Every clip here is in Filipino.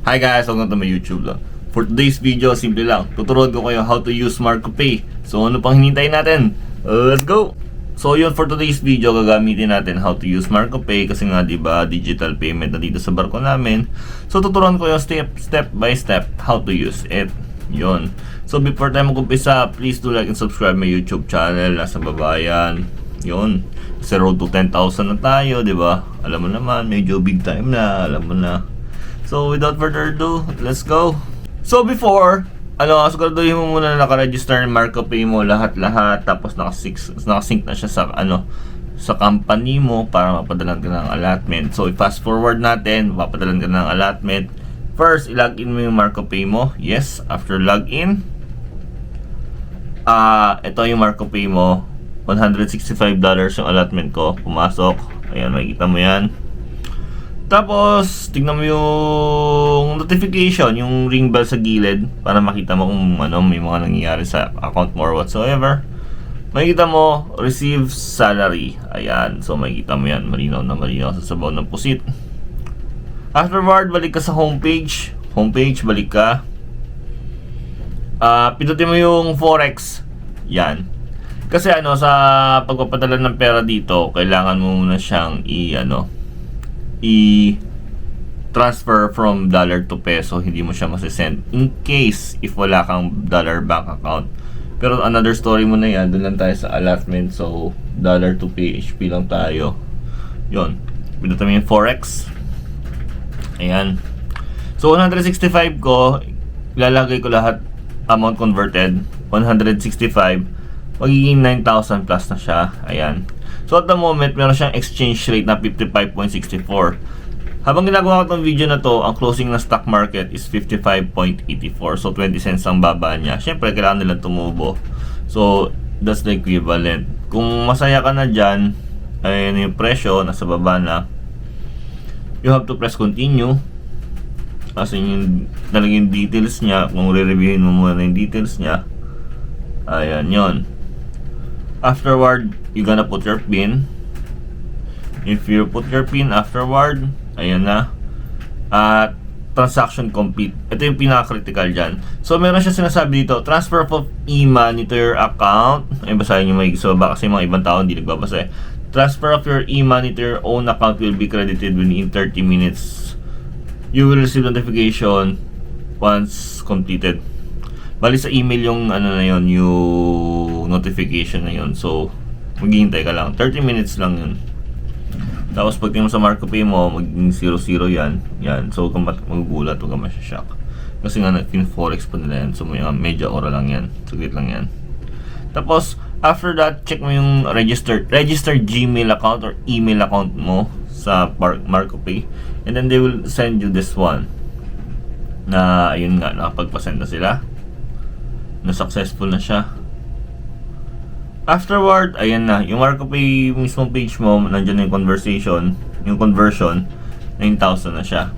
Hi guys, welcome to my YouTube lang. For today's video, simple lang. Tuturuan ko kayo how to use Marco Pay. So ano pang hinintay natin? Let's go! So yun, for today's video, gagamitin natin how to use Marco Pay kasi nga diba digital payment na dito sa barko namin. So tuturuan ko yung step by step how to use it. Yun. So before tayo mag-umpisa, please do like and subscribe my YouTube channel. Nasa baba yan. Yun. Sa road to 10,000 na tayo, diba? Alam mo naman, medyo big time na. Alam mo na. So without further ado, let's go. So before, siguraduhin mo muna na naka-register ng Marco Pay mo lahat-lahat, tapos naka-sync na siya sa sa company mo para mapadalan ka ng allotment. So i-fast forward natin, mapadalan ka ng allotment. First, i-login mo yung Marco Pay mo. Yes, after login, ito yung Marco Pay mo. $165 yung allotment ko. Pumasok. Ayan, makikita mo yan. Tapos, tignan mo yung notification, yung ring bell sa gilid para makita mo kung may mga nangyayari sa account mo or whatsoever. Makikita mo, receive salary. Ayan, so makikita mo yan. Malinaw na malinaw sa sabaw ng pusit. Afterward, balik ka sa homepage. Homepage, balik ka. Pindutin mo yung Forex. Yan. Kasi sa pagpapadala ng pera dito, kailangan mo muna siyang i-transfer from dollar to peso. Hindi mo siya masisend in case if wala kang dollar bank account. Pero another story mo na yan. Doon lang tayo sa allotment. So dollar to PHP lang tayo. Yun, pindutin mo yung Forex. Ayan. So 165 ko, ilalagay ko lahat amount converted. 165 magiging 9,000 plus na siya. Ayan. So at the moment, meron siyang exchange rate na 55.64. Habang ginagawa ko itong video na to, ang closing ng stock market is 55.84. So 20 cents ang baba niya. Siyempre, kailangan nila tumubo. So that's the equivalent. Kung masaya ka na dyan, ayun yung presyo, nasa baba na, you have to press continue. Kasi yung talagang details niya, kung re-reviewin mo muna yung details niya, ayan yun. Afterward, you're gonna put your PIN. If you put your PIN afterward, ayan na. Transaction complete. Ito yung pinaka-critical dyan. So, meron siya sinasabi dito, transfer of e-money to your account. Ay, basahin nyo may baba kasi mga ibang tao hindi nagbabasa eh. Transfer of your e-money to your own account will be credited within 30 minutes. You will receive notification once completed. Bali sa email yung yung notification na yun. So maghihintay ka lang, 30 minutes lang yun. Tapos pag tingin mo sa Marco Pay mo, magiging 00 yan. So kung magugulat, huwag ka masya-shock kasi nga pin-forex pa nila yan. So medyo oras lang yan, saglit lang yan. Tapos after that, check mo yung register Gmail account or email account mo sa Marco Pay, and then they will send you this one na ayun nga, nakapagpasend na sila, na successful na siya. Afterward, ayan na, yung Marco Pay mismong page mo, nandiyan na yung conversion, 9,000 na siya.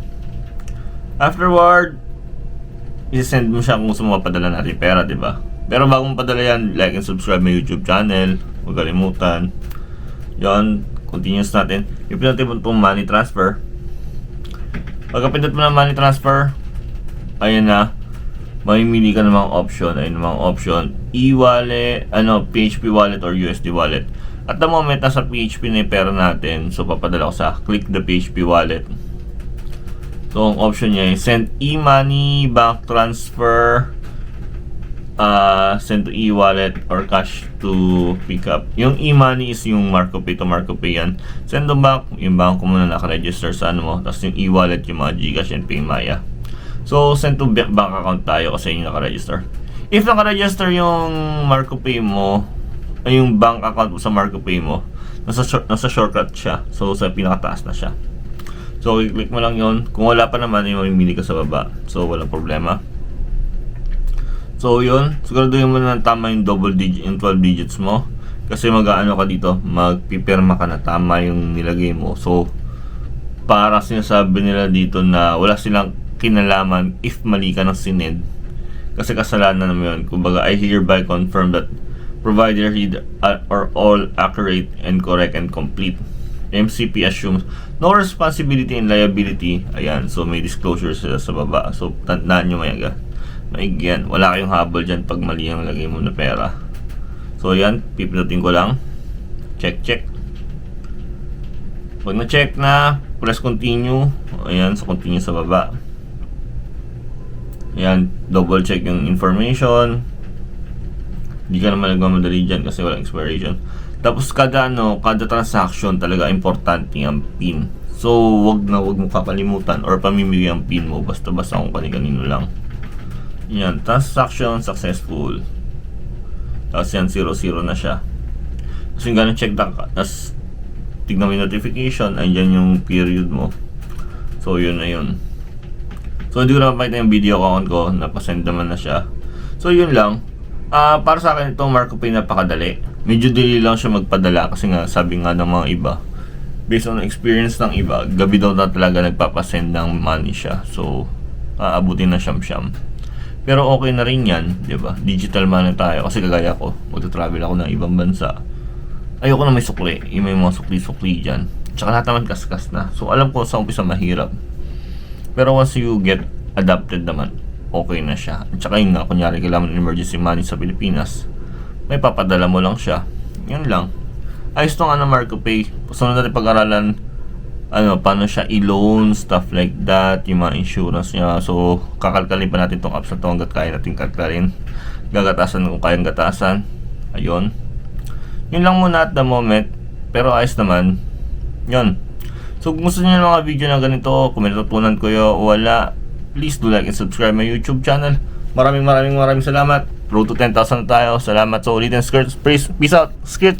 Afterward, i-send mo siya kung gusto mo mapadala natin pera, diba? Pero bago mo padala yan, like and subscribe my YouTube channel, huwag kalimutan. Yan, continuous natin. Yung pinatid mo itong money transfer. Pagkapindot mo ng money transfer, ayan na, mamimili ka ng mga option. Ayun mga option, e-wallet, PHP wallet or USD wallet. At the moment, nasa PHP na yung pera natin. So papadala ko sa click the PHP wallet. So ang option niya is send e-money, bank transfer, send to e-wallet or cash to pick up. Yung e-money is yung Marco Pay to Marco Pay yan. Send to bank, yung bank ko muna naka-register sa mo. Tapos yung e-wallet, yung mga Gcash and Paymaya. So, send to bank account tayo kasi yung naka-register. If naka-register yung Marco Pay mo, ay yung bank account mo sa Marco Pay mo, nasa shortcut siya. So, sa pinakataas na siya. So, i-click mo lang yon. Kung wala pa naman, yung mamimili ka sa baba. So, walang problema. So, yun. Siguraduhin mo na tama yung yung 12 digits mo. Kasi ka dito, magpipirma ka na tama yung nilagay mo. So, para sinasabi nila dito na wala silang kinalaman if mali ka ng sinend kasi kasalanan naman yun. Kumbaga, I hereby confirm that provider read are all accurate and correct and complete. MCP assumes No responsibility and liability. Ayan, so may disclosure sila sa baba. So, tandaan nyo maigyan. Wala kayong habol dyan pag mali ang lagay mo na pera. So, ayan, pipindutin ko lang. Check. Pag na-check na, press continue. Ayan, so continue sa baba. Ayan, double check yung information. Hindi ka naman nagmamadali dyan kasi walang expiration. Tapos kada transaction talaga importante ang PIN. So, wag mo kakalimutan or pamimigay ang PIN mo basta-basta kung kanino lang. Yan, transaction successful. Tapos yan, 0 na siya. Tapos yung ganun check ka. Tapos tignan mo yung notification, andyan yung period mo. So, yun na yun. So, hindi ko na mapakita yung video account ko. Napasend naman na siya. So, yun lang. Para sa akin itong Marco Pay napakadali. Medyo dali lang siya magpadala kasi nga sabi nga ng mga iba, based on experience ng iba, gabi daw na talaga nagpapasend ng money siya. So, aabutin na siyam-siyam. Pero okay na rin yan, di ba? Digital money tayo kasi kagaya ko, magta-travel ako ng ibang bansa. Ayoko na may sukli, may mga sukli-sukli dyan. Tsaka lahat naman kaskas na. So, alam ko sa umpisa mahirap. Pero once you get adapted naman, okay na siya. At saka yun nga, kunyari kailangan ng emergency money sa Pilipinas, may papadala mo lang siya. Yun lang. Ayos to nga na Marco Pay. Sunod natin pag-aralan paano siya i-loan, stuff like that, yung mga insurance niya. So, kakalkalin pa natin tong apps na to hanggat kaya natin kalkalin. Gagatasan kung kayang gatasan. Ayun. Yun lang muna at the moment. Pero ayos naman. Yun. So, kung gusto niyo ng mga video na ganito, kung may natutunan ko o wala, please do like and subscribe my YouTube channel. Maraming salamat. Road to 10,000 na tayo. Salamat sa ulitin. Peace out. Skirt.